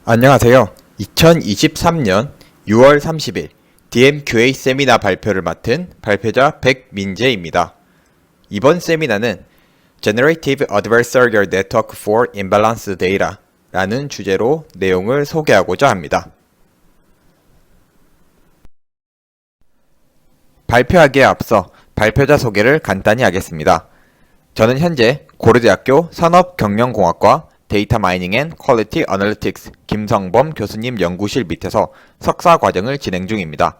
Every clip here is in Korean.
안녕하세요. 2023년 6월 30일 DMQA 세미나 발표를 맡은 발표자 백민재입니다. 이번 세미나는 Generative Adversarial Network for Imbalanced Data 라는 주제로 내용을 소개하고자 합니다. 발표하기에 앞서 발표자 소개를 간단히 하겠습니다. 저는 현재 고려대학교 산업경영공학과 데이터 마이닝 앤 퀄리티 어널리틱스 김성범 교수님 연구실 밑에서 석사 과정을 진행 중입니다.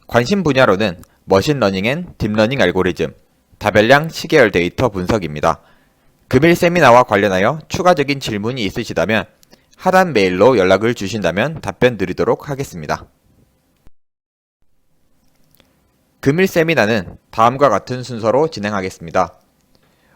관심 분야로는 머신러닝 앤 딥러닝 알고리즘, 다별량 시계열 데이터 분석입니다. 금일 세미나와 관련하여 추가적인 질문이 있으시다면 하단 메일로 연락을 주신다면 답변 드리도록 하겠습니다. 금일 세미나는 다음과 같은 순서로 진행하겠습니다.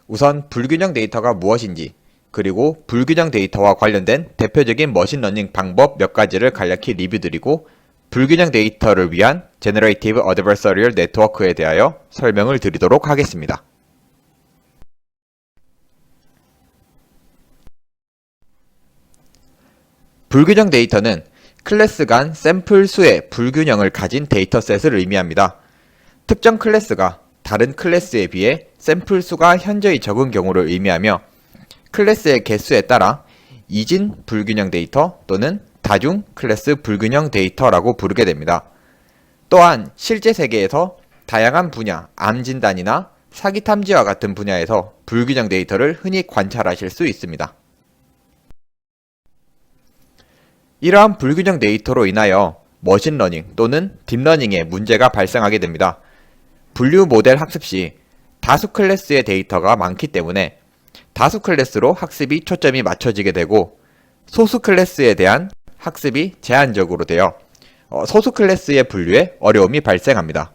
우선 불균형 데이터가 무엇인지, 그리고 불균형 데이터와 관련된 대표적인 머신러닝 방법 몇 가지를 간략히 리뷰드리고 불균형 데이터를 위한 Generative Adversarial Network에 대하여 설명을 드리도록 하겠습니다. 불균형 데이터는 클래스 간 샘플 수의 불균형을 가진 데이터셋을 의미합니다. 특정 클래스가 다른 클래스에 비해 샘플 수가 현저히 적은 경우를 의미하며 클래스의 개수에 따라 이진 불균형 데이터 또는 다중 클래스 불균형 데이터라고 부르게 됩니다. 또한 실제 세계에서 다양한 분야, 암 진단이나 사기 탐지와 같은 분야에서 불균형 데이터를 흔히 관찰하실 수 있습니다. 이러한 불균형 데이터로 인하여 머신러닝 또는 딥러닝에 문제가 발생하게 됩니다. 분류 모델 학습 시 다수 클래스의 데이터가 많기 때문에 다수 클래스로 학습이 초점이 맞춰지게 되고 소수 클래스에 대한 학습이 제한적으로 되어 소수 클래스의 분류에 어려움이 발생합니다.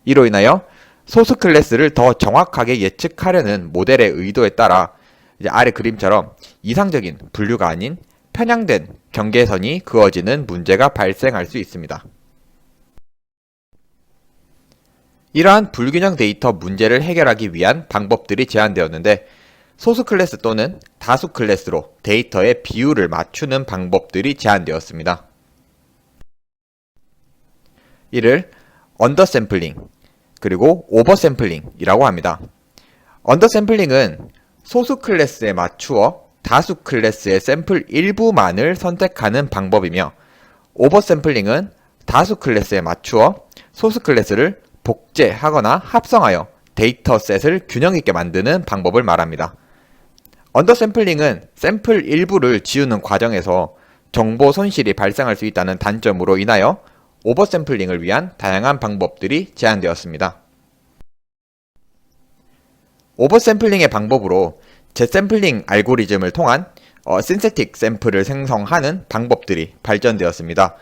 이로 인하여 소수 클래스를 더 정확하게 예측하려는 모델의 의도에 따라 아래 그림처럼 이상적인 분류가 아닌 편향된 경계선이 그어지는 문제가 발생할 수 있습니다. 이러한 불균형 데이터 문제를 해결하기 위한 방법들이 제안되었는데 소수 클래스 또는 다수 클래스로 데이터의 비율을 맞추는 방법들이 제안되었습니다. 이를 언더샘플링 그리고 오버샘플링이라고 합니다. 언더샘플링은 소수 클래스에 맞추어 다수 클래스의 샘플 일부만을 선택하는 방법이며 오버샘플링은 다수 클래스에 맞추어 소수 클래스를 복제하거나 합성하여 데이터셋을 균형 있게 만드는 방법을 말합니다. 언더샘플링은 샘플 일부를 지우는 과정에서 정보 손실이 발생할 수 있다는 단점으로 인하여 오버샘플링을 위한 다양한 방법들이 제안되었습니다. 오버샘플링의 방법으로 재샘플링 알고리즘을 통한 신세틱 샘플을 생성하는 방법들이 발전되었습니다.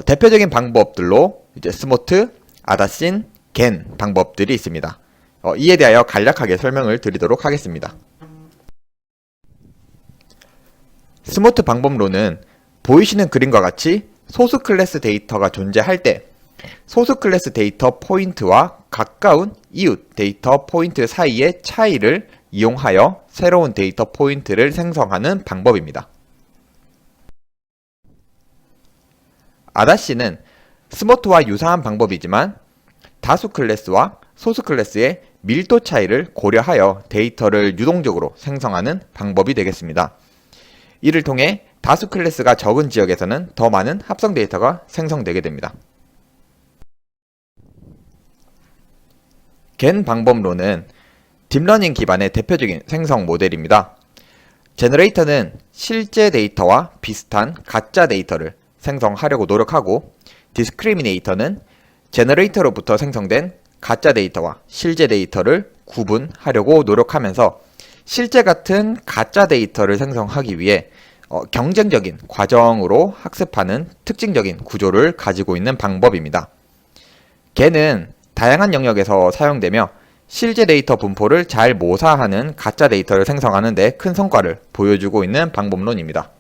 대표적인 방법들로 스모트, 아다신, 겐 방법들이 있습니다. 이에 대하여 간략하게 설명을 드리도록 하겠습니다. 스모트 방법론은 보이시는 그림과 같이 소수 클래스 데이터가 존재할 때 소수 클래스 데이터 포인트와 가까운 이웃 데이터 포인트 사이의 차이를 이용하여 새로운 데이터 포인트를 생성하는 방법입니다. 아다시는 스모트와 유사한 방법이지만 다수 클래스와 소수 클래스의 밀도 차이를 고려하여 데이터를 유동적으로 생성하는 방법이 되겠습니다. 이를 통해 다수 클래스가 적은 지역에서는 더 많은 합성 데이터가 생성되게 됩니다. 겐 방법론은 딥러닝 기반의 대표적인 생성 모델입니다. 제너레이터는 실제 데이터와 비슷한 가짜 데이터를 생성하려고 노력하고 디스크리미네이터는 제너레이터로부터 생성된 가짜 데이터와 실제 데이터를 구분하려고 노력하면서 실제 같은 가짜 데이터를 생성하기 위해 경쟁적인 과정으로 학습하는 특징적인 구조를 가지고 있는 방법입니다. 겐은 다양한 영역에서 사용되며 실제 데이터 분포를 잘 모사하는 가짜 데이터를 생성하는 데 큰 성과를 보여주고 있는 방법론입니다.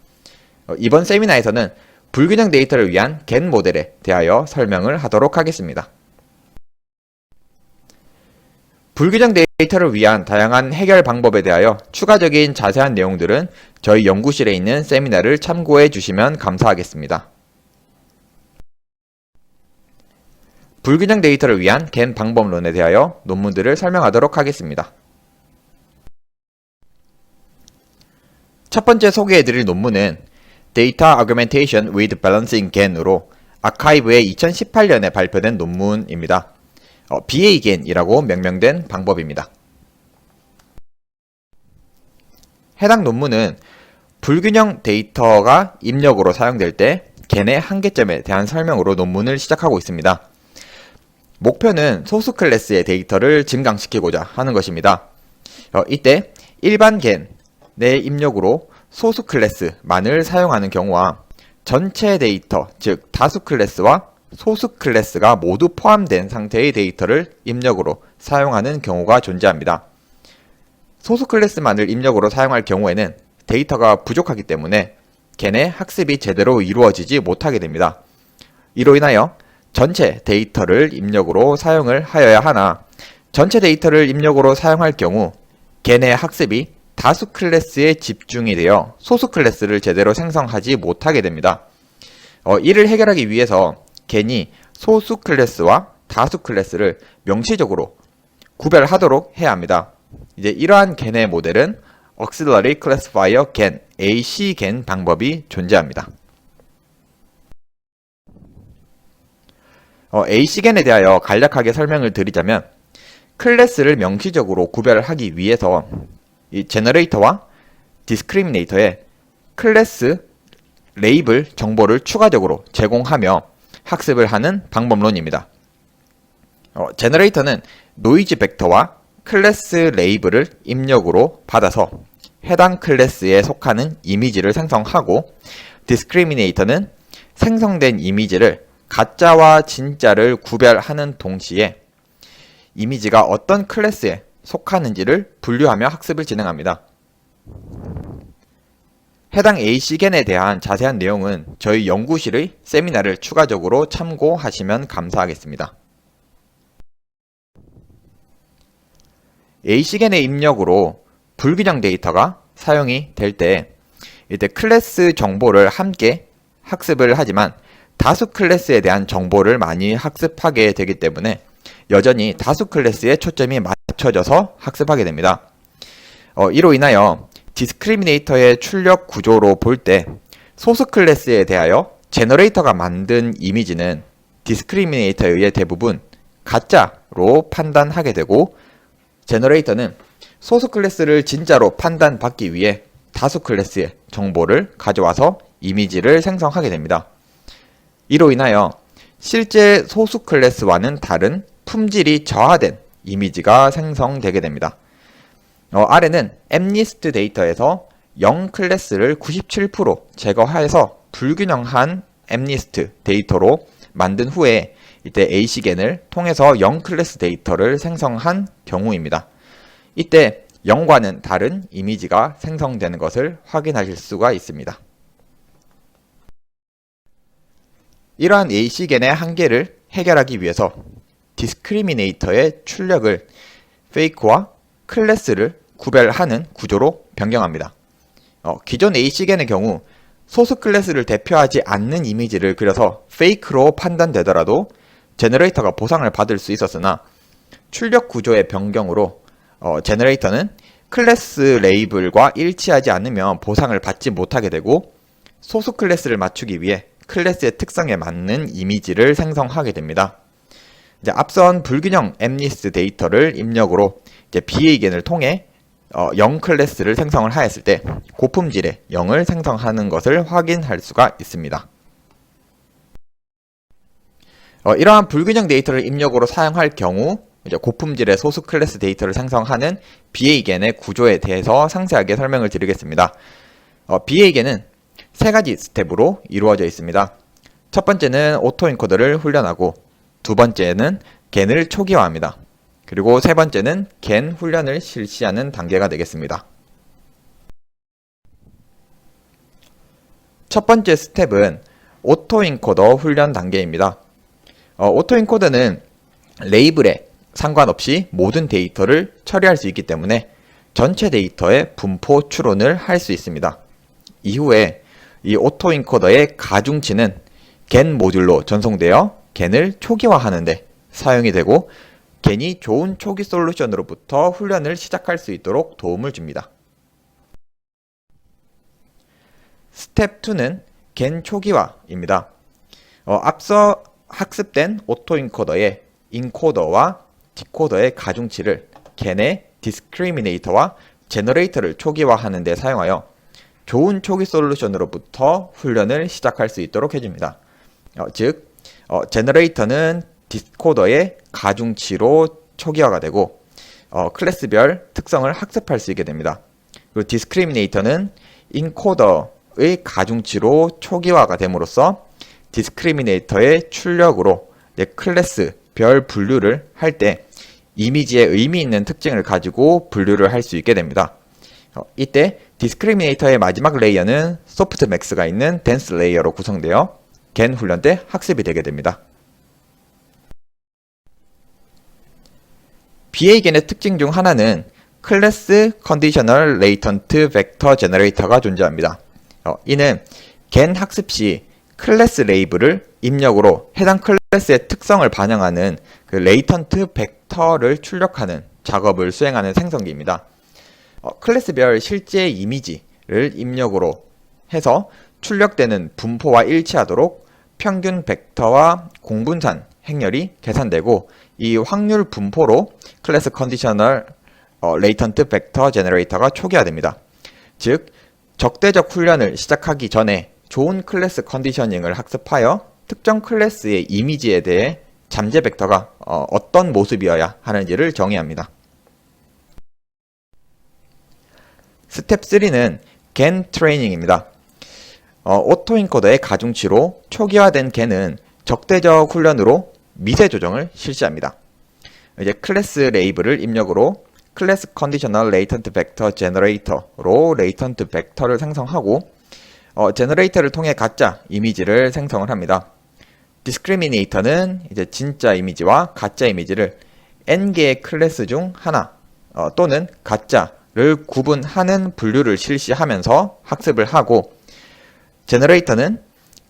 이번 세미나에서는 불균형 데이터를 위한 겐 모델에 대하여 설명을 하도록 하겠습니다. 불규정 데이터를 위한 다양한 해결 방법에 대하여 추가적인 자세한 내용들은 저희 연구실에 있는 세미나를 참고해 주시면 감사하겠습니다. 불규정 데이터를 위한 겐 방법론에 대하여 논문들을 설명하도록 하겠습니다. 첫 번째 소개해드릴 논문은 Data Augmentation with Balancing GAN으로 아카이브에 2018년에 발표된 논문입니다. BAGAN이라고 명명된 방법입니다. 해당 논문은 불균형 데이터가 입력으로 사용될 때 GAN의 한계점에 대한 설명으로 논문을 시작하고 있습니다. 목표는 소수 클래스의 데이터를 증강시키고자 하는 것입니다. 이때 일반 GAN 내 입력으로 소수 클래스만을 사용하는 경우와 전체 데이터, 즉 다수 클래스와 소수 클래스가 모두 포함된 상태의 데이터를 입력으로 사용하는 경우가 존재합니다. 소수 클래스만을 입력으로 사용할 경우에는 데이터가 부족하기 때문에 GAN의 학습이 제대로 이루어지지 못하게 됩니다. 이로 인하여 전체 데이터를 입력으로 사용을 하여야 하나 전체 데이터를 입력으로 사용할 경우 GAN의 학습이 다수 클래스에 집중이 되어 소수 클래스를 제대로 생성하지 못하게 됩니다. 이를 해결하기 위해서 GAN이 소수 클래스와 다수 클래스를 명시적으로 구별하도록 해야 합니다. 이제 이러한 GAN의 모델은 Auxiliary Classifier GAN, ACGAN 방법이 존재합니다. ACGAN에 대하여 간략하게 설명을 드리자면 클래스를 명시적으로 구별하기 위해서 이 제너레이터와 디스크리미네이터에 클래스 레이블 정보를 추가적으로 제공하며 학습을 하는 방법론입니다. 제너레이터는 노이즈 벡터와 클래스 레이블을 입력으로 받아서 해당 클래스에 속하는 이미지를 생성하고 디스크리미네이터는 생성된 이미지를 가짜와 진짜를 구별하는 동시에 이미지가 어떤 클래스에 속하는지를 분류하며 학습을 진행합니다. 해당 ACGAN에 대한 자세한 내용은 저희 연구실의 세미나를 추가적으로 참고하시면 감사하겠습니다. ACGAN의 입력으로 불균형 데이터가 사용이 될 때 이때 클래스 정보를 함께 학습을 하지만 다수 클래스에 대한 정보를 많이 학습하게 되기 때문에 여전히 다수 클래스에 초점이 맞춰져서 학습하게 됩니다. 이로 인하여 디스크리미네이터의 출력 구조로 볼 때 소수 클래스에 대하여 제너레이터가 만든 이미지는 디스크리미네이터에 의해 대부분 가짜로 판단하게 되고 제너레이터는 소수 클래스를 진짜로 판단받기 위해 다수 클래스의 정보를 가져와서 이미지를 생성하게 됩니다. 이로 인하여 실제 소수 클래스와는 다른 품질이 저하된 이미지가 생성되게 됩니다. 아래는 MNIST 데이터에서 0 클래스를 97% 제거해서 불균형한 MNIST 데이터로 만든 후에 이때 ACGAN을 통해서 0 클래스 데이터를 생성한 경우입니다. 이때 0과는 다른 이미지가 생성되는 것을 확인하실 수가 있습니다. 이러한 ACGAN의 한계를 해결하기 위해서 디스크리미네이터의 출력을 페이크와 클래스를 구별하는 구조로 변경합니다. 기존 ACGAN의 경우 소수 클래스를 대표하지 않는 이미지를 그려서 페이크로 판단되더라도 제너레이터가 보상을 받을 수 있었으나 출력 구조의 변경으로 제너레이터는 클래스 레이블과 일치하지 않으면 보상을 받지 못하게 되고 소수 클래스를 맞추기 위해 클래스의 특성에 맞는 이미지를 생성하게 됩니다. 이제 앞선 불균형 MNIST 데이터를 입력으로 이제 BAGAN을 통해 0 클래스를 생성을 하였을 때 고품질의 0을 생성하는 것을 확인할 수가 있습니다. 이러한 불균형 데이터를 입력으로 사용할 경우 이제 고품질의 소수 클래스 데이터를 생성하는 BAGAN의 구조에 대해서 상세하게 설명을 드리겠습니다. BAGAN은 세 가지 스텝으로 이루어져 있습니다. 첫 번째는 오토엔코더를 훈련하고 두 번째는 GAN을 초기화합니다. 그리고 세 번째는 GAN 훈련을 실시하는 단계가 되겠습니다. 첫 번째 스텝은 오토엔코더 훈련 단계입니다. 오토엔코더는 레이블에 상관없이 모든 데이터를 처리할 수 있기 때문에 전체 데이터의 분포 추론을 할 수 있습니다. 이후에 이 오토인코더의 가중치는 겐 모듈로 전송되어 겐을 초기화하는 데 사용이 되고 겐이 좋은 초기 솔루션으로부터 훈련을 시작할 수 있도록 도움을 줍니다. 스텝 2는 겐 초기화입니다. 앞서 학습된 오토인코더의 인코더와 디코더의 가중치를 겐의 디스크리미네이터와 제너레이터를 초기화하는 데 사용하여 좋은 초기 솔루션으로부터 훈련을 시작할 수 있도록 해줍니다. 즉, 제너레이터는 디코더의 가중치로 초기화가 되고 클래스별 특성을 학습할 수 있게 됩니다. 그리고 디스크리미네이터는 인코더의 가중치로 초기화가 됨으로써 디스크리미네이터의 출력으로 클래스별 분류를 할 때 이미지에 의미 있는 특징을 가지고 분류를 할 수 있게 됩니다. 이때 디스크리미네이터의 마지막 레이어는 소프트맥스가 있는 덴스 레이어로 구성되어 겐 훈련 때 학습이 되게 됩니다. BA겐의 특징 중 하나는 클래스 컨디셔널 레이턴트 벡터 제너레이터가 존재합니다. 이는 겐 학습 시 클래스 레이블을 입력으로 해당 클래스의 특성을 반영하는 그 레이턴트 벡터를 출력하는 작업을 수행하는 생성기입니다. 클래스별 실제 이미지를 입력으로 해서 출력되는 분포와 일치하도록 평균 벡터와 공분산 행렬이 계산되고 이 확률 분포로 클래스 컨디셔널 레이턴트 벡터 제너레이터가 초기화됩니다. 즉, 적대적 훈련을 시작하기 전에 좋은 클래스 컨디셔닝을 학습하여 특정 클래스의 이미지에 대해 잠재 벡터가 어떤 모습이어야 하는지를 정의합니다. 스텝 3는 겐 트레이닝입니다. 오토인코더의 가중치로 초기화된 겐은 적대적 훈련으로 미세 조정을 실시합니다. 이제 클래스 레이블을 입력으로 클래스 컨디셔널 레이턴트 벡터 제너레이터로 레이턴트 벡터를 생성하고 제너레이터를 통해 가짜 이미지를 생성을 합니다. 디스크리미네이터는 이제 진짜 이미지와 가짜 이미지를 n개의 클래스 중 하나 또는 가짜를 구분하는 분류를 실시하면서 학습을 하고 제너레이터는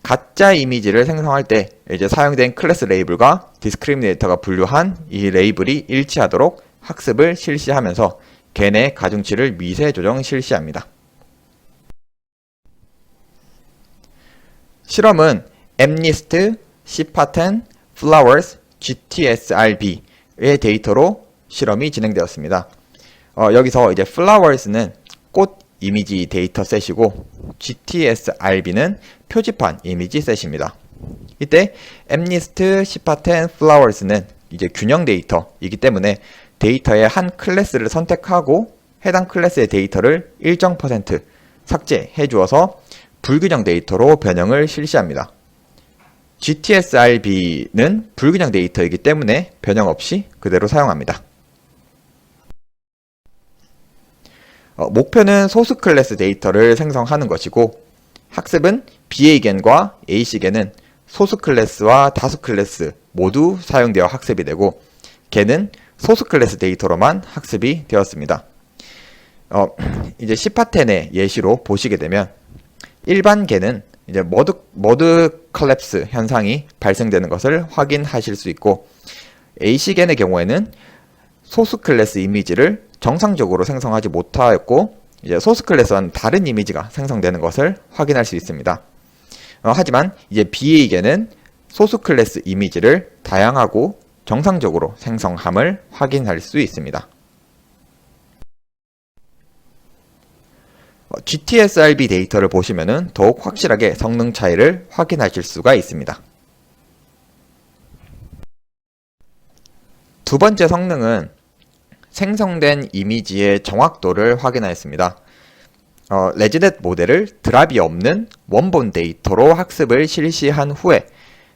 가짜 이미지를 생성할 때 이제 사용된 클래스 레이블과 디스크리미네이터가 분류한 이 레이블이 일치하도록 학습을 실시하면서 겐의 가중치를 미세 조정 실시합니다. 실험은 MNIST, CPATEN, Flowers, GTSRB의 데이터로 실험이 진행되었습니다. 여기서 이제 Flowers는 꽃 이미지 데이터셋이고 GTSRB는 표지판 이미지 셋입니다. 이때 MNIST, CPATEN, Flowers는 이제 균형 데이터이기 때문에 데이터의 한 클래스를 선택하고 해당 클래스의 데이터를 일정 % 삭제해 주어서 불균형 데이터로 변형을 실시합니다. GTSRB는 불균형 데이터이기 때문에 변형 없이 그대로 사용합니다. 목표는 소스 클래스 데이터를 생성하는 것이고 학습은 BA겐과 AC겐은 소스 클래스와 다수 클래스 모두 사용되어 학습이 되고 겐은 소스 클래스 데이터로만 학습이 되었습니다. 이제 CPATEN의 예시로 보시게 되면 일반 겐은 이제 머드 컬랩스 현상이 발생되는 것을 확인하실 수 있고 AC겐의 경우에는 소스 클래스 이미지를 정상적으로 생성하지 못하였고 이제 소스 클래스와는 다른 이미지가 생성되는 것을 확인할 수 있습니다. 하지만 이제 BA겐은 소스 클래스 이미지를 다양하고 정상적으로 생성함을 확인할 수 있습니다. GTSRB 데이터를 보시면 더욱 확실하게 성능 차이를 확인하실 수가 있습니다. 두 번째 성능은 생성된 이미지의 정확도를 확인하였습니다. 레지넷 모델을 드랍이 없는 원본 데이터로 학습을 실시한 후에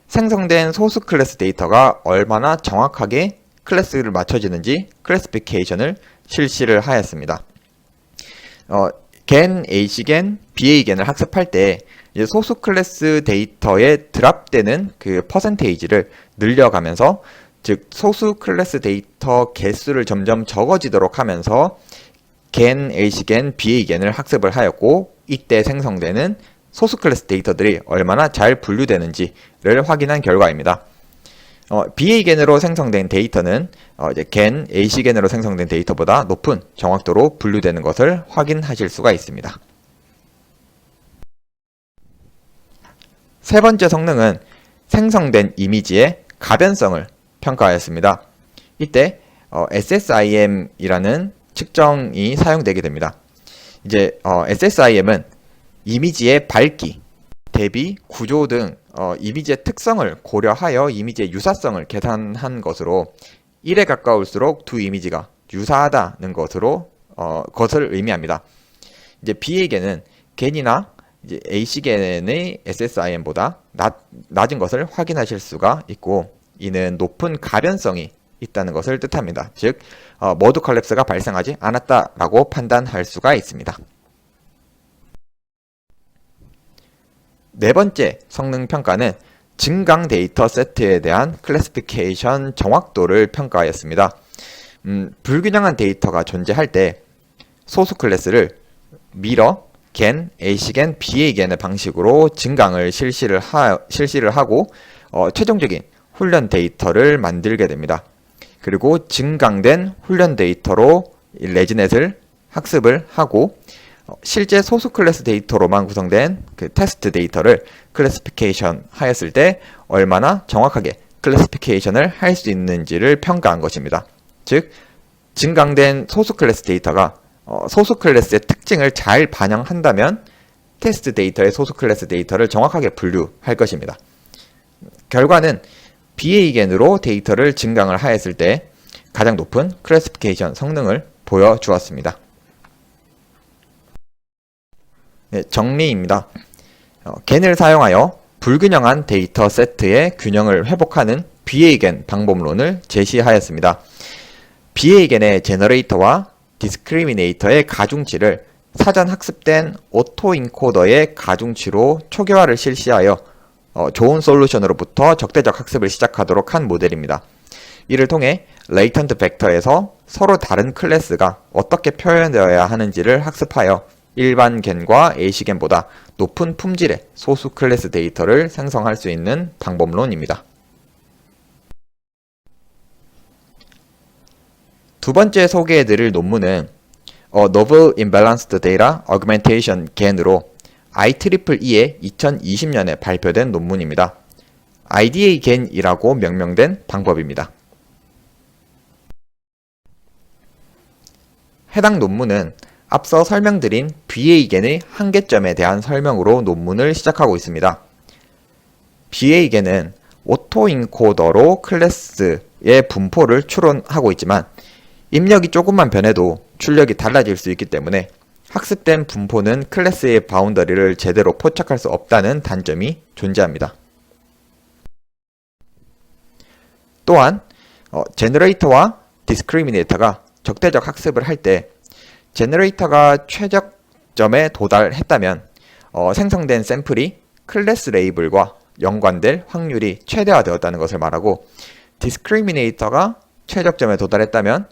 생성된 소스 클래스 데이터가 얼마나 정확하게 클래스를 맞춰지는지 클래시피케이션을 실시를 하였습니다. 겐, AC겐, BA겐을 학습할 때 소스 클래스 데이터에 드랍되는 그 퍼센테이지를 늘려가면서 즉 소수 클래스 데이터 개수를 점점 적어지도록 하면서 겐, A시겐, BA겐을 학습을 하였고, 이때 생성되는 소수 클래스 데이터들이 얼마나 잘 분류되는지를 확인한 결과입니다. BA겐으로 생성된 데이터는 이제 겐, A시겐으로 생성된 데이터보다 높은 정확도로 분류되는 것을 확인하실 수가 있습니다. 세 번째 성능은 생성된 이미지의 가변성을 평가하였습니다. 이때 SSIM이라는 측정이 사용되게 됩니다. 이제 SSIM은 이미지의 밝기, 대비, 구조 등 이미지의 특성을 고려하여 이미지의 유사성을 계산한 것으로 1에 가까울수록 두 이미지가 유사하다는 것을 의미합니다. 이제 B에게는 겐이나 이제 A시겐의 SSIM보다 낮은 것을 확인하실 수가 있고, 이는 높은 가변성이 있다는 것을 뜻합니다. 즉, 머드 컬랩스가 발생하지 않았다라고 판단할 수가 있습니다. 네 번째 성능 평가는 증강 데이터 세트에 대한 클래시피케이션 정확도를 평가하였습니다. 불균형한 데이터가 존재할 때 소수 클래스를 미러, 겐, A시겐, BA겐의 방식으로 증강을 실시를 하고 최종적인 훈련 데이터를 만들게 됩니다. 그리고 증강된 훈련 데이터로 레지넷을 학습을 하고 실제 소수 클래스 데이터로만 구성된 그 테스트 데이터를 클래시피케이션 하였을 때 얼마나 정확하게 클래시피케이션을 할 수 있는지를 평가한 것입니다. 즉, 증강된 소수 클래스 데이터가 소수 클래스의 특징을 잘 반영한다면 테스트 데이터의 소수 클래스 데이터를 정확하게 분류할 것입니다. 결과는 BA겐으로 데이터를 증강을 하였을 때 가장 높은 클래시피케이션 성능을 보여주었습니다. 네, 정리입니다. 겐을 사용하여 불균형한 데이터 세트의 균형을 회복하는 BA겐 방법론을 제시하였습니다. BA겐의 제너레이터와 디스크리미네이터의 가중치를 사전 학습된 오토인코더의 가중치로 초기화를 실시하여 좋은 솔루션으로부터 적대적 학습을 시작하도록 한 모델입니다. 이를 통해 레이턴트 벡터에서 서로 다른 클래스가 어떻게 표현되어야 하는지를 학습하여 일반 겐과 A시겐보다 높은 품질의 소수 클래스 데이터를 생성할 수 있는 방법론입니다. 두 번째 소개해드릴 논문은 Novel Imbalanced Data Augmentation GAN으로 IEEE의 2020년에 발표된 논문입니다. IDA GAN이라고 명명된 방법입니다. 해당 논문은 앞서 설명드린 BA겐의 한계점에 대한 설명으로 논문을 시작하고 있습니다. BA겐은 오토인코더로 클래스의 분포를 추론하고 있지만 입력이 조금만 변해도 출력이 달라질 수 있기 때문에 학습된 분포는 클래스의 바운더리를 제대로 포착할 수 없다는 단점이 존재합니다. 또한 제너레이터와 디스크리미네이터가 적대적 학습을 할 때 제너레이터가 최적점에 도달했다면 생성된 샘플이 클래스 레이블과 연관될 확률이 최대화되었다는 것을 말하고, 디스크리미네이터가 최적점에 도달했다면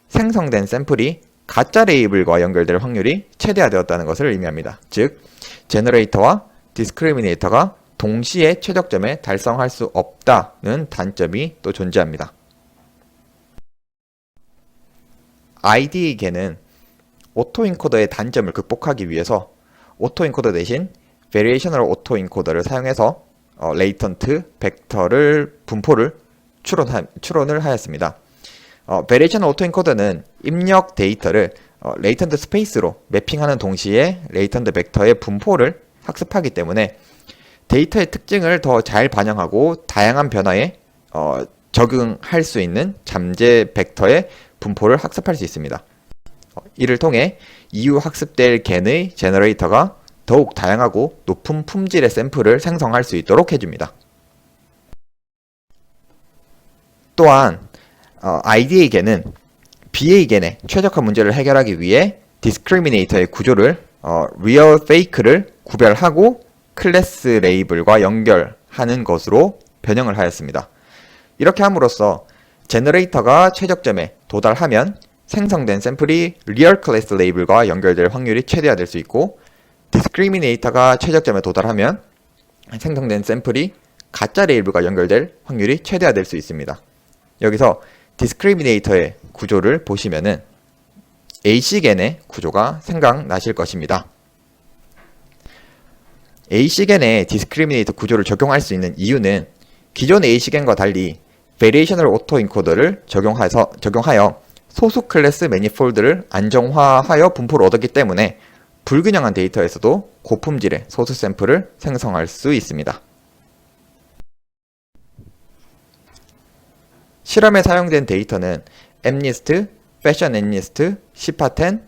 생성된 샘플이 가짜 레이블과 연결될 확률이 최대화되었다는 것을 의미합니다. 즉, 제너레이터와 디스크리미네이터가 동시에 최적점에 달성할 수 없다는 단점이 또 존재합니다. IDE겐은 오토인코더의 단점을 극복하기 위해서 오토인코더 대신 베리에이셔널 오토인코더를 사용해서 레이턴트 벡터를 분포를 추론을 하였습니다. 베리에이셔널 오토인코더는 입력 데이터를 레이턴트 스페이스로 매핑하는 동시에 레이턴트 벡터의 분포를 학습하기 때문에 데이터의 특징을 더 잘 반영하고 다양한 변화에 적응할 수 있는 잠재 벡터의 분포를 학습할 수 있습니다. 이를 통해 이후 학습될 겐의 제너레이터가 더욱 다양하고 높은 품질의 샘플을 생성할 수 있도록 해줍니다. 또한 IDA 겐은 BA 겐의 최적화 문제를 해결하기 위해 디스크리미네이터의 구조를 리얼 페이크를 구별하고 클래스 레이블과 연결하는 것으로 변형을 하였습니다. 이렇게 함으로써 제너레이터가 최적점에 도달하면 생성된 샘플이 리얼 클래스 레이블과 연결될 확률이 최대화될 수 있고, 디스크리미네이터가 최적점에 도달하면 생성된 샘플이 가짜 레이블과 연결될 확률이 최대화될 수 있습니다. 여기서 디스크리미네이터의 구조를 보시면은 A식N의 구조가 생각나실 것입니다. A식N의 디스크리미네이터 구조를 적용할 수 있는 이유는 기존 A식N과 달리 베리에이셔널 오토인코더를 적용하여 소수 클래스 매니폴드를 안정화하여 분포를 얻었기 때문에 불균형한 데이터에서도 고품질의 소수 샘플을 생성할 수 있습니다. 실험에 사용된 데이터는 MNIST, Fashion NIST, CPA10,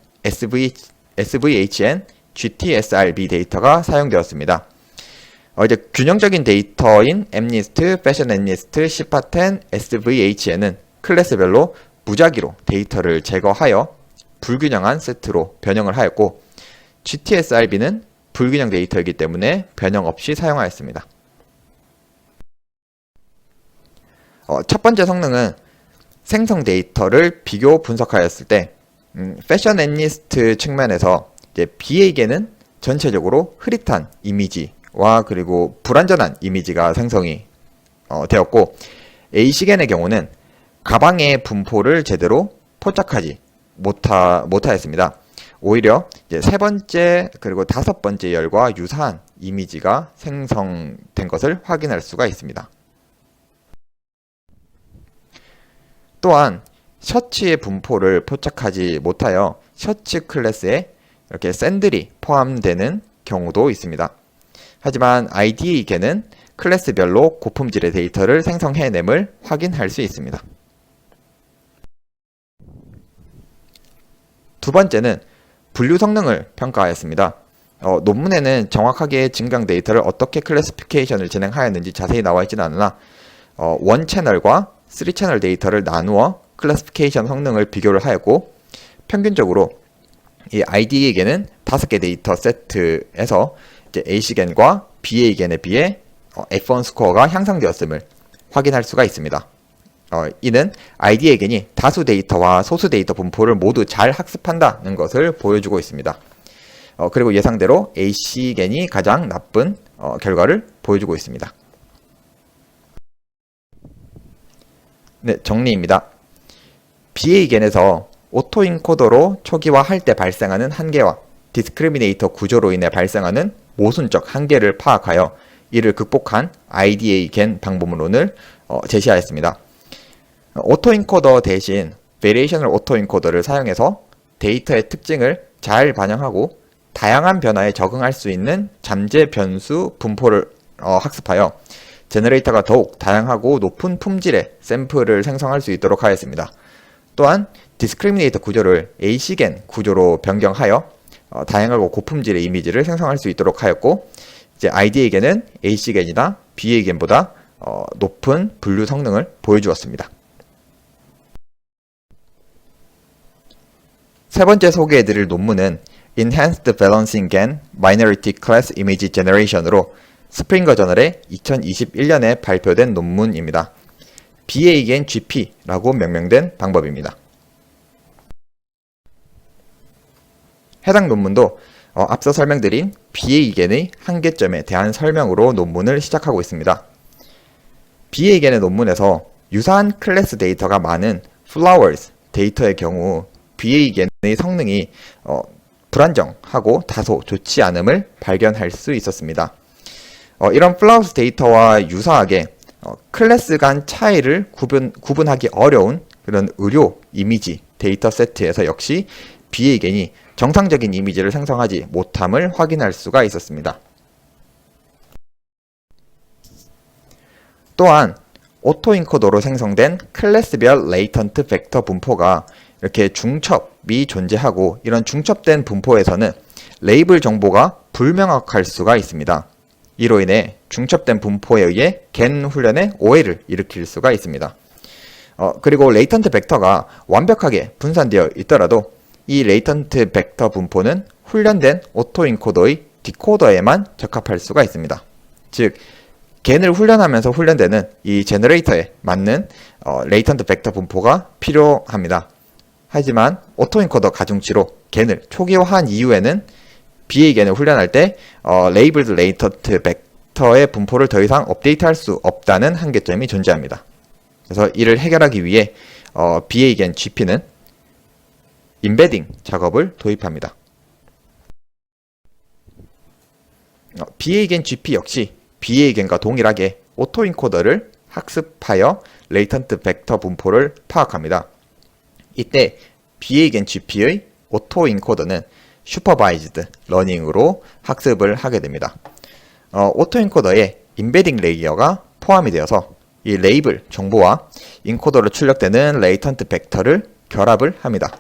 SVHN, GTSRB 데이터가 사용되었습니다. 이제 균형적인 데이터인 MNIST, Fashion NIST, CPA10, SVHN은 클래스별로 무작위로 데이터를 제거하여 불균형한 세트로 변형을 하였고, GTSRB는 불균형 데이터이기 때문에 변형 없이 사용하였습니다. 첫 번째 성능은 생성 데이터를 비교 분석하였을 때, 패션 애니스트 측면에서 이제 BA에게는 전체적으로 흐릿한 이미지와 그리고 불완전한 이미지가 생성이 되었고, A식N의 경우는 가방의 분포를 제대로 포착하지 못하였습니다. 오히려 이제 세 번째 그리고 다섯 번째 열과 유사한 이미지가 생성된 것을 확인할 수가 있습니다. 또한 셔츠의 분포를 포착하지 못하여 셔츠 클래스에 이렇게 샌들이 포함되는 경우도 있습니다. 하지만 IDE에게는 클래스별로 고품질의 데이터를 생성해냄을 확인할 수 있습니다. 두 번째는 분류 성능을 평가하였습니다. 논문에는 정확하게 증강 데이터를 어떻게 클래시피케이션을 진행하였는지 자세히 나와 있지는 않으나 1채널과 3채널 데이터를 나누어 클래시피케이션 성능을 비교를 하였고, 평균적으로 이 IDE에게는 5개 데이터 세트에서 이제 A식N과 BA식N에 비해 F1 스코어가 향상되었음을 확인할 수가 있습니다. 이는 IDE에겐이 다수 데이터와 소수 데이터 분포를 모두 잘 학습한다는 것을 보여주고 있습니다. 그리고 예상대로 A식N이 가장 나쁜 결과를 보여주고 있습니다. 네, 정리입니다. BA식N에서 오토인코더로 초기화할 때 발생하는 한계와 디스크리미네이터 구조로 인해 발생하는 모순적 한계를 파악하여 이를 극복한 IDA-GAN 방법론을 제시하였습니다. 오토인코더 대신 베리에이셔널 오토인코더를 사용해서 데이터의 특징을 잘 반영하고 다양한 변화에 적응할 수 있는 잠재 변수 분포를 학습하여 제너레이터가 더욱 다양하고 높은 품질의 샘플을 생성할 수 있도록 하였습니다. 또한 디스크리미네이터 구조를 A식N 구조로 변경하여 다양하고 고품질의 이미지를 생성할 수 있도록 하였고, 이제 ID에게는 A식N이나 BA식N보다 높은 분류 성능을 보여주었습니다. 세 번째 소개해드릴 논문은 Enhanced Balancing GAN Minority Class Image Generation으로 스프링거 저널에 2021년에 발표된 논문입니다. BAGAN GP라고 명명된 방법입니다. 해당 논문도 앞서 설명드린 BAGAN의 한계점에 대한 설명으로 논문을 시작하고 있습니다. BAGAN의 논문에서 유사한 클래스 데이터가 많은 Flowers 데이터의 경우 BAGAN의 성능이 불안정하고 다소 좋지 않음을 발견할 수 있었습니다. 이런 플라우스 데이터와 유사하게 클래스 간 차이를 구분하기 어려운 그런 의료 이미지 데이터 세트에서 역시 BAGAN이 정상적인 이미지를 생성하지 못함을 확인할 수가 있었습니다. 또한 오토인코더로 생성된 클래스별 레이턴트 벡터 분포가 이렇게 중첩이 존재하고, 이런 중첩된 분포에서는 레이블 정보가 불명확할 수가 있습니다. 이로 인해 중첩된 분포에 의해 겐 훈련에 오해를 일으킬 수가 있습니다. 그리고 레이턴트 벡터가 완벽하게 분산되어 있더라도 이 레이턴트 벡터 분포는 훈련된 오토인코더의 디코더에만 적합할 수가 있습니다. 즉, 겐을 훈련하면서 훈련되는 이 제너레이터에 맞는 레이턴트 벡터 분포가 필요합니다. 하지만 오토인코더 가중치로 겐을 초기화한 이후에는 BA 겐을 훈련할 때 레이블드 레이턴트 벡터의 분포를 더 이상 업데이트할 수 없다는 한계점이 존재합니다. 그래서 이를 해결하기 위해 BA 겐 GP는 임베딩 작업을 도입합니다. BA 겐 GP 역시 BA 겐과 동일하게 오토인코더를 학습하여 레이턴트 벡터 분포를 파악합니다. 이때 BA 겐 GP의 오토인코더는 슈퍼바이즈드 러닝으로 학습을 하게 됩니다. 오토인코더에 임베딩 레이어가 포함이 되어서 이 레이블 정보와 인코더로 출력되는 레이턴트 벡터를 결합을 합니다.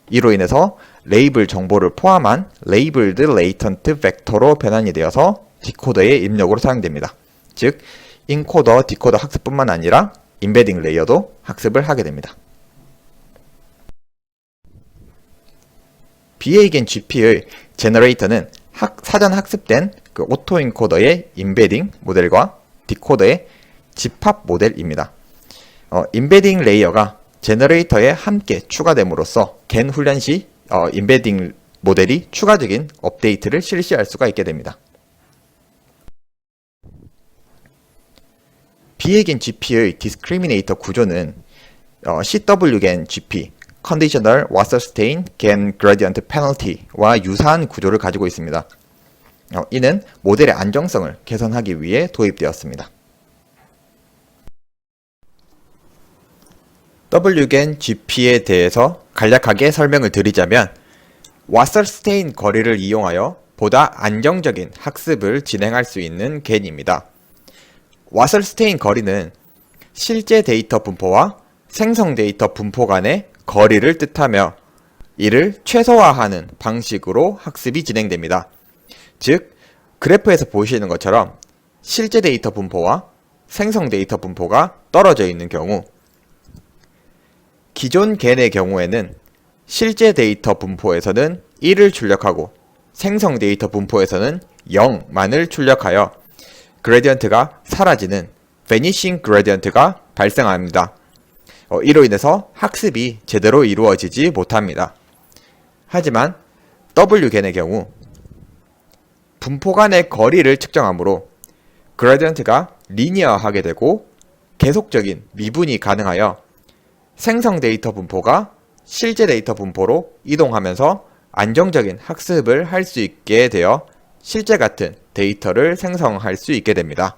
이로 인해서 레이블 정보를 포함한 레이블드 레이턴트 벡터로 변환이 되어서 디코더의 입력으로 사용됩니다. 즉, 인코더, 디코더 학습뿐만 아니라 임베딩 레이어도 학습을 하게 됩니다. BA 겐 GP의 제너레이터는 사전 학습된 그 오토인코더의 임베딩 모델과 디코더의 집합 모델입니다. 임베딩 레이어가 제너레이터에 함께 추가됨으로써 겐 훈련 시 임베딩 모델이 추가적인 업데이트를 실시할 수가 있게 됩니다. BA 겐 GP의 디스크리미네이터 구조는 CW 겐 GP, Conditional Wasserstein Gen Gradient Penalty와 유사한 구조를 가지고 있습니다. 이는 모델의 안정성을 개선하기 위해 도입되었습니다. Wgen GP에 대해서 간략하게 설명을 드리자면 와서스테인 거리를 이용하여 보다 안정적인 학습을 진행할 수 있는 겐입니다. 와서스테인 거리는 실제 데이터 분포와 생성 데이터 분포 간의 거리를 뜻하며 이를 최소화하는 방식으로 학습이 진행됩니다. 즉, 그래프에서 보시는 것처럼 실제 데이터 분포와 생성 데이터 분포가 떨어져 있는 경우 기존 겐의 경우에는 실제 데이터 분포에서는 1을 출력하고 생성 데이터 분포에서는 0만을 출력하여 그레디언트가 사라지는 베니싱 그레디언트가 발생합니다. 이로 인해서 학습이 제대로 이루어지지 못합니다. 하지만 W겐의 경우 분포 간의 거리를 측정하므로 그레디언트가 리니어하게 되고 계속적인 미분이 가능하여 생성 데이터 분포가 실제 데이터 분포로 이동하면서 안정적인 학습을 할 수 있게 되어 실제 같은 데이터를 생성할 수 있게 됩니다.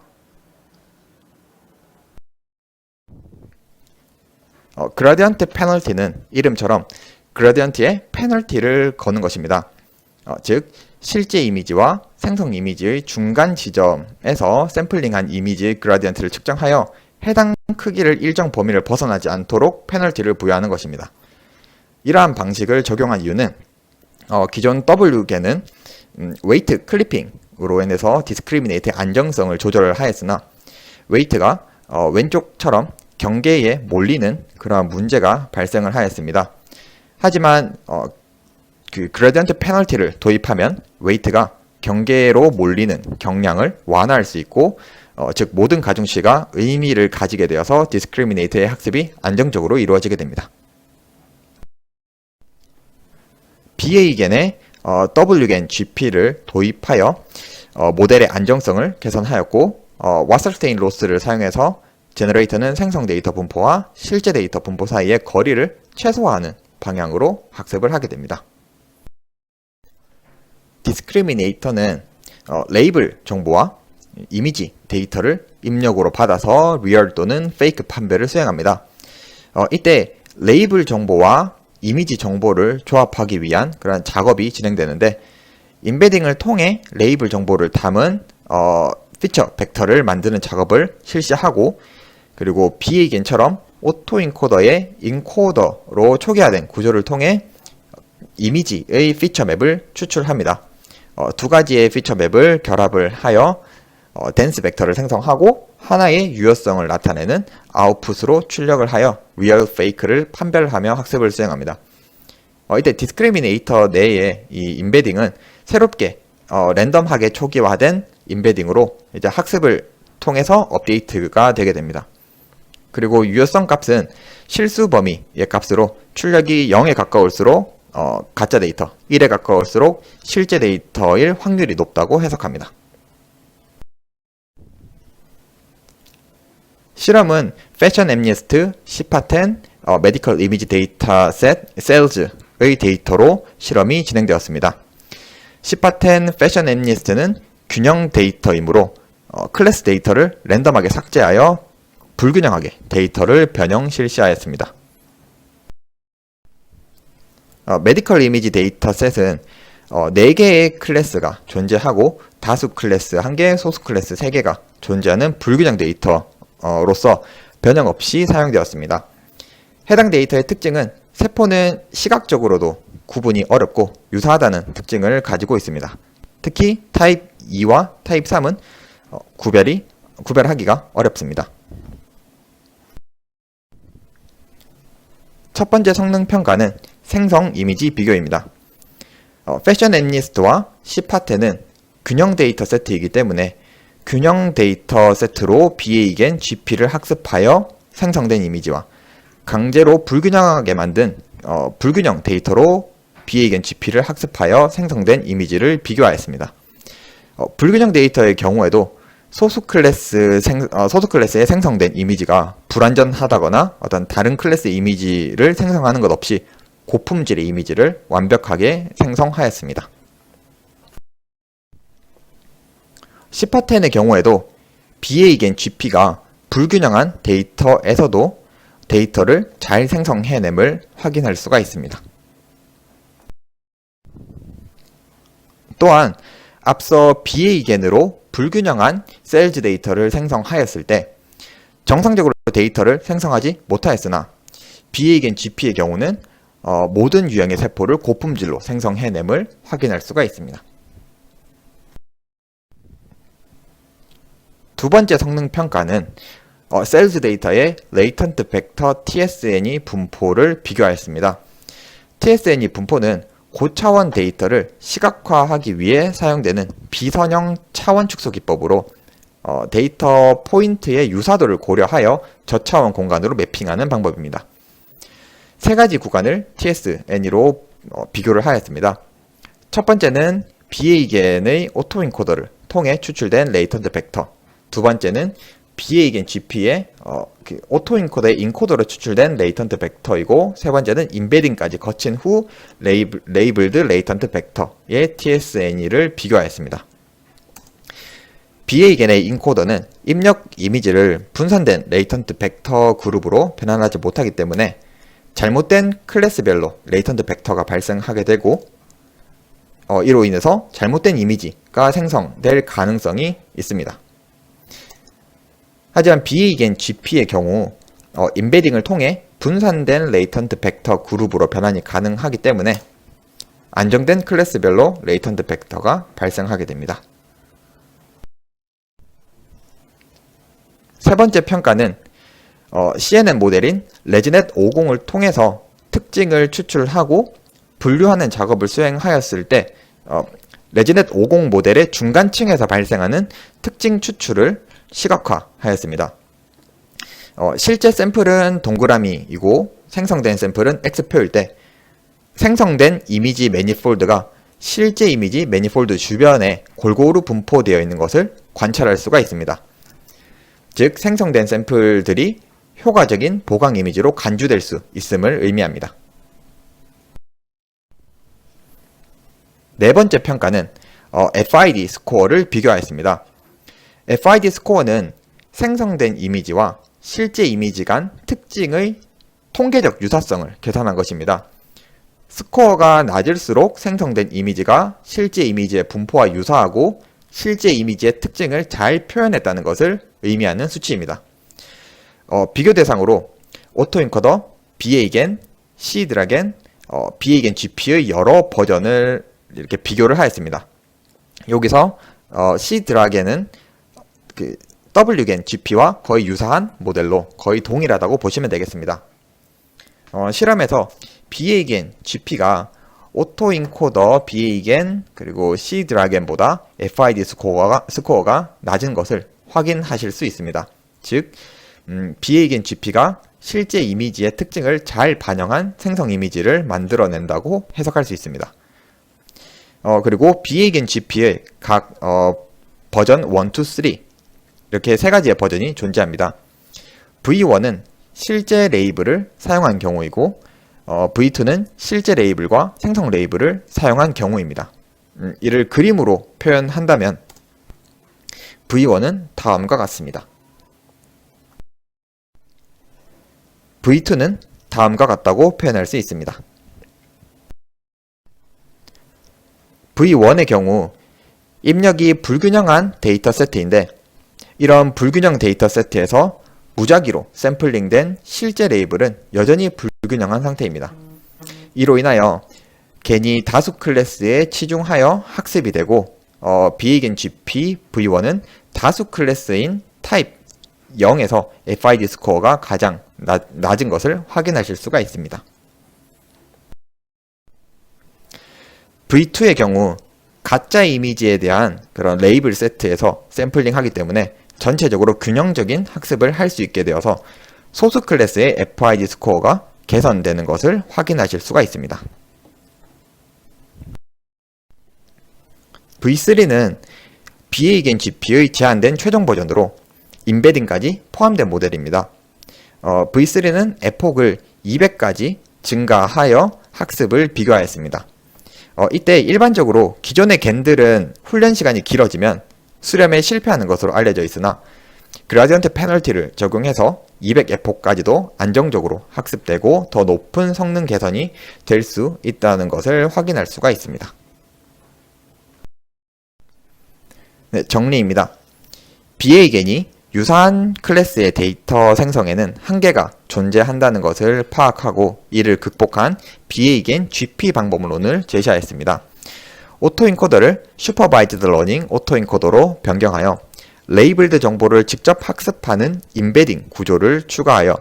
그라디언트 페널티는 이름처럼 그라디언트에 페널티를 거는 것입니다. 즉, 실제 이미지와 생성 이미지의 중간 지점에서 샘플링한 이미지의 그라디언트를 측정하여 해당 크기를 일정 범위를 벗어나지 않도록 페널티를 부여하는 것입니다. 이러한 방식을 적용한 이유는 기존 W겐은 웨이트 클리핑으로 인해서 디스크리미네이트의 안정성을 조절을 하였으나 웨이트가 왼쪽처럼 경계에 몰리는 그러한 문제가 발생을 하였습니다. 하지만 그 그레디언트 페널티를 도입하면 웨이트가 경계로 몰리는 경량을 완화할 수 있고 즉 모든 가중치가 의미를 가지게 되어서 디스크리미네이트의 학습이 안정적으로 이루어지게 됩니다. BA겐의 Wgen GP를 도입하여 모델의 안정성을 개선하였고 와서스테인 로스를 사용해서 제너레이터는 생성 데이터 분포와 실제 데이터 분포 사이의 거리를 최소화하는 방향으로 학습을 하게 됩니다. 디스크리미네이터는 레이블 정보와 이미지 데이터를 입력으로 받아서 리얼 또는 페이크 판별을 수행합니다. 이때 레이블 정보와 이미지 정보를 조합하기 위한 그런 작업이 진행되는데 임베딩을 통해 레이블 정보를 담은 피처 벡터를 만드는 작업을 실시하고 그리고 BA겐처럼 오토인코더의 인코더로 초기화된 구조를 통해 이미지의 피처 맵을 추출합니다. 두 가지의 피처 맵을 결합을 하여 덴스 벡터를 생성하고 하나의 유효성을 나타내는 아웃풋으로 출력을 하여 리얼 페이크를 판별하며 학습을 수행합니다. 이때 디스크리미네이터 내의 이 임베딩은 새롭게 랜덤하게 초기화된 임베딩으로 이제 학습을 통해서 업데이트가 되게 됩니다. 그리고 유효성 값은 실수 범위의 값으로 출력이 0에 가까울수록 가짜 데이터, 1에 가까울수록 실제 데이터일 확률이 높다고 해석합니다. 실험은 패션 앰니스트, 시파10, 메디컬 이미지 데이터셋, 셀즈의 데이터로 실험이 진행되었습니다. 시파10 패션 앰니스트는 균형 데이터이므로 클래스 데이터를 랜덤하게 삭제하여 불균형하게 데이터를 변형 실시하였습니다. 메디컬 이미지 데이터셋은 4개의 클래스가 존재하고 다수 클래스 1개, 소수 클래스 3개가 존재하는 불균형 데이터로서 변형 없이 사용되었습니다. 해당 데이터의 특징은 세포는 시각적으로도 구분이 어렵고 유사하다는 특징을 가지고 있습니다. 특히 타입 2와 타입 3은 구별하기가 어렵습니다. 첫 번째 성능 평가는 생성 이미지 비교입니다. 패션 앰니스트와 시파10은 균형 데이터 세트이기 때문에 균형 데이터 세트로 BA-gen GP를 학습하여 생성된 이미지와 강제로 불균형하게 만든 불균형 데이터로 BA-gen GP를 학습하여 생성된 이미지를 비교하였습니다. 불균형 데이터의 경우에도 소수 클래스에 생성된 이미지가 불완전하다거나 어떤 다른 클래스 이미지를 생성하는 것 없이 고품질의 이미지를 완벽하게 생성하였습니다. 시파10의 경우에도 BA-gen GP가 불균형한 데이터에서도 데이터를 잘 생성해냄을 확인할 수가 있습니다. 또한 앞서 BA-gen으로 불균형한 셀즈 데이터를 생성하였을 때 정상적으로 데이터를 생성하지 못하였으나 BA-gen GP의 경우는 모든 유형의 세포를 고품질로 생성해냄을 확인할 수가 있습니다. 두 번째 성능 평가는 셀즈 데이터의 레이턴트 벡터 TSN이 분포를 비교하였습니다. TSN이 분포는 고차원 데이터를 시각화하기 위해 사용되는 비선형 차원 축소 기법으로 데이터 포인트의 유사도를 고려하여 저차원 공간으로 매핑하는 방법입니다. 세 가지 구간을 TSN으로 비교를 하였습니다. 첫 번째는 BA-gen의 오토인코더를 통해 추출된 레이턴트 벡터, 두 번째는 BA-gen GP의 오토인코더의 인코더로 추출된 레이턴트 벡터이고, 세 번째는 인베딩까지 거친 후 레이블드 레이턴트 벡터의 TSN을 비교하였습니다. BA-gen의 인코더는 입력 이미지를 분산된 레이턴트 벡터 그룹으로 변환하지 못하기 때문에 잘못된 클래스별로 레이턴트 벡터가 발생하게 되고 이로 인해서 잘못된 이미지가 생성될 가능성이 있습니다. 하지만 BA-gen GP의 경우 인베딩을 통해 분산된 레이턴트 벡터 그룹으로 변환이 가능하기 때문에 안정된 클래스별로 레이턴트 벡터가 발생하게 됩니다. 세 번째 평가는 CNN 모델인 레지넷 50을 통해서 특징을 추출하고 분류하는 작업을 수행하였을 때 레지넷 50 모델의 중간층에서 발생하는 특징 추출을 시각화하였습니다. 실제 샘플은 동그라미이고 생성된 샘플은 X표일 때 생성된 이미지 매니폴드가 실제 이미지 매니폴드 주변에 골고루 분포되어 있는 것을 관찰할 수가 있습니다. 즉 생성된 샘플들이 효과적인 보강 이미지로 간주될 수 있음을 의미합니다. 네 번째 평가는 FID 스코어를 비교하였습니다. FID 스코어는 생성된 이미지와 실제 이미지 간 특징의 통계적 유사성을 계산한 것입니다. 스코어가 낮을수록 생성된 이미지가 실제 이미지의 분포와 유사하고 실제 이미지의 특징을 잘 표현했다는 것을 의미하는 수치입니다. 비교 대상으로 오토인코더, BA-gen, C드라겐, BA-gen GP의 여러 버전을 이렇게 비교를 하였습니다. 여기서 C드라겐은 WGen GP와 거의 유사한 모델로 거의 동일하다고 보시면 되겠습니다. 실험에서 BA-gen GP가 오토인코더 BA-gen 그리고 C드라겐보다 FID 스코어가 낮은 것을 확인하실 수 있습니다. 즉, BA 겐 GP가 실제 이미지의 특징을 잘 반영한 생성 이미지를 만들어낸다고 해석할 수 있습니다. 그리고 BA 겐 GP의 각 버전 1, 2, 3 이렇게 세 가지의 버전이 존재합니다. V1은 실제 레이블을 사용한 경우이고 V2는 실제 레이블과 생성 레이블을 사용한 경우입니다. 이를 그림으로 표현한다면 V1은 다음과 같습니다. V2는 다음과 같다고 표현할 수 있습니다. V1의 경우 입력이 불균형한 데이터 세트인데 이런 불균형 데이터 세트에서 무작위로 샘플링된 실제 레이블은 여전히 불균형한 상태입니다. 이로 인하여 겐이 다수 클래스에 치중하여 학습이 되고 BA 겐 GP V1은 다수 클래스인 타입 0에서 FID 스코어가 가장 낮은 것을 확인하실 수가 있습니다. V2의 경우 가짜 이미지에 대한 그런 레이블 세트에서 샘플링 하기 때문에 전체적으로 균형적인 학습을 할 수 있게 되어서 소수 클래스의 FID 스코어가 개선되는 것을 확인하실 수가 있습니다. V3는 BA 겐 GP의 제한된 최종 버전으로 임베딩까지 포함된 모델입니다. V3는 에폭을 200까지 증가하여 학습을 비교하였습니다. 이때 일반적으로 기존의 겐들은 훈련 시간이 길어지면 수렴에 실패하는 것으로 알려져 있으나 그라디언트 페널티를 적용해서 200 에폭까지도 안정적으로 학습되고 더 높은 성능 개선이 될 수 있다는 것을 확인할 수가 있습니다. 네, 정리입니다. BA 겐이 유사한 클래스의 데이터 생성에는 한계가 존재한다는 것을 파악하고 이를 극복한 BA 겐 GP 방법론을 제시하였습니다. 오토인코더를 슈퍼바이즈드 러닝 오토인코더로 변경하여 레이블드 정보를 직접 학습하는 임베딩 구조를 추가하여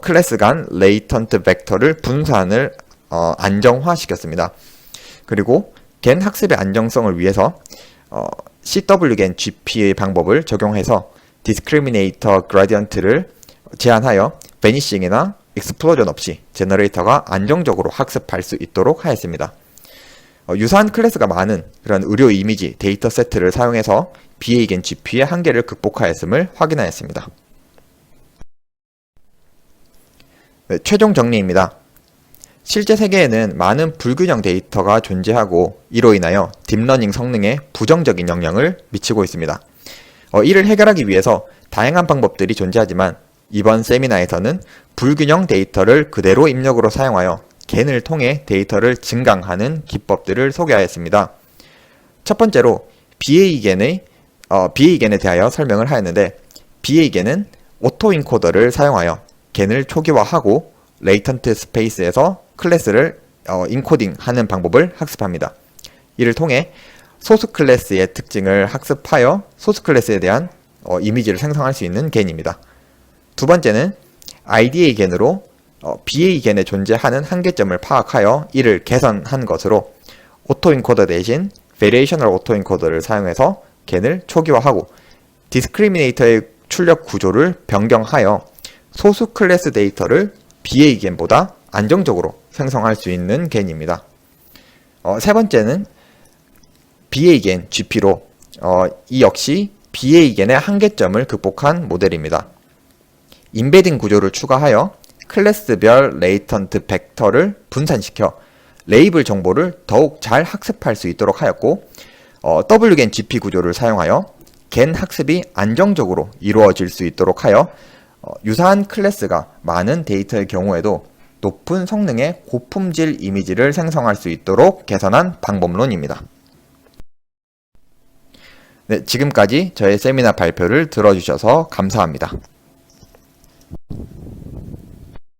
클래스 간 레이턴트 벡터를 분산을 안정화시켰습니다. 그리고 겐 학습의 안정성을 위해서 CW 겐 GP의 방법을 적용해서 디스크리미네이터 그라디언트를 제한하여 베니싱이나 익스플로전 없이 제너레이터가 안정적으로 학습할 수 있도록 하였습니다. 유사한 클래스가 많은 그런 의료 이미지 데이터 세트를 사용해서 BA 겐 GP의 한계를 극복하였음을 확인하였습니다. 네, 최종 정리입니다. 실제 세계에는 많은 불균형 데이터가 존재하고 이로 인하여 딥러닝 성능에 부정적인 영향을 미치고 있습니다. 이를 해결하기 위해서 다양한 방법들이 존재하지만 이번 세미나에서는 불균형 데이터를 그대로 입력으로 사용하여 겐을 통해 데이터를 증강하는 기법들을 소개하였습니다. 첫 번째로 BA 겐에 대하여 설명을 하였는데 BA 겐은 오토인코더를 사용하여 겐을 초기화하고 레이턴트 스페이스에서 클래스를 인코딩하는 방법을 학습합니다. 이를 통해 소수 클래스의 특징을 학습하여 소수 클래스에 대한 이미지를 생성할 수 있는 겐입니다. 두 번째는 IDA 겐으로 BA 겐에 존재하는 한계점을 파악하여 이를 개선한 것으로 오토인코더 대신 베리에이셔널 오토인코더를 사용해서 겐을 초기화하고 디스크리미네이터의 출력 구조를 변경하여 소수 클래스 데이터를 BA 겐보다 안정적으로 생성할 수 있는 겐입니다. 세 번째는 BA 겐 GP로 이 역시 BA 겐의 한계점을 극복한 모델입니다. 임베딩 구조를 추가하여 클래스별 레이턴트 벡터를 분산시켜 레이블 정보를 더욱 잘 학습할 수 있도록 하였고 W겐 GP 구조를 사용하여 겐 학습이 안정적으로 이루어질 수 있도록 하여 유사한 클래스가 많은 데이터의 경우에도 높은 성능의 고품질 이미지를 생성할 수 있도록 개선한 방법론입니다. 네, 지금까지 저의 세미나 발표를 들어주셔서 감사합니다.